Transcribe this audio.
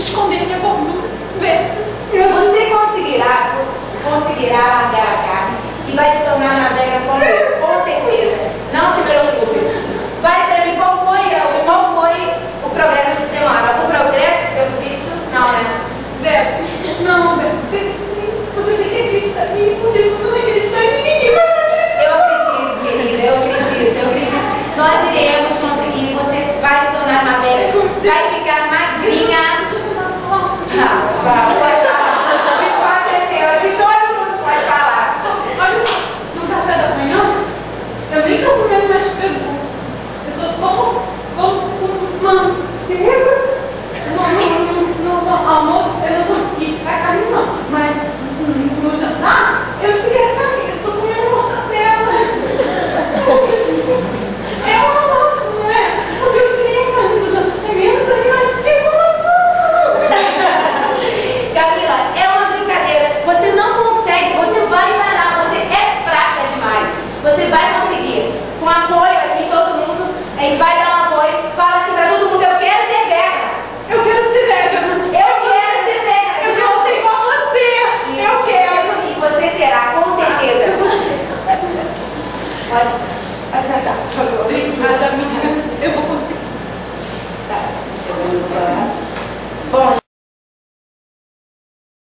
esconder minha gordura. Vê. Você conseguirá largar a carne e vai se tornar uma vega como eu, com certeza. Não se preocupe. Fale para mim qual foi o progresso dessa semana. Algum progresso pelo visto? Não, né? Bebe, não, Bebe. Você tem que acreditar em mim, porque se você não acreditar em mim, ninguém vai acreditar. Eu acredito, querida, eu acredito. Nós iremos conseguir, você vai se tornar uma vega, vai ficar magrinha. Pode falar. O espaço é seu, aqui todo mundo pode falar. Olha só, no café da manhã, eu nem tô comendo mais presunto. Eu só como no almoço, eu não vou criticar a carne não, mas no jantar, eu cheguei a carne, eu tô comendo mortadela. É um almoço, não é? Porque eu tirei a carne do jantar, menos ali, mas fiquei com Camila, é uma brincadeira. Você não consegue, você vai parar, você é fraca demais. Você vai conseguir. Com apoio aqui de todo mundo, a gente vai dar um apoio. Fala assim pra todo mundo, eu quero ser vegana. eu quero ser vegana. Eu quero ser vegana. Eu quero ser igual a você. Eu quero. E você será, com certeza. Pode.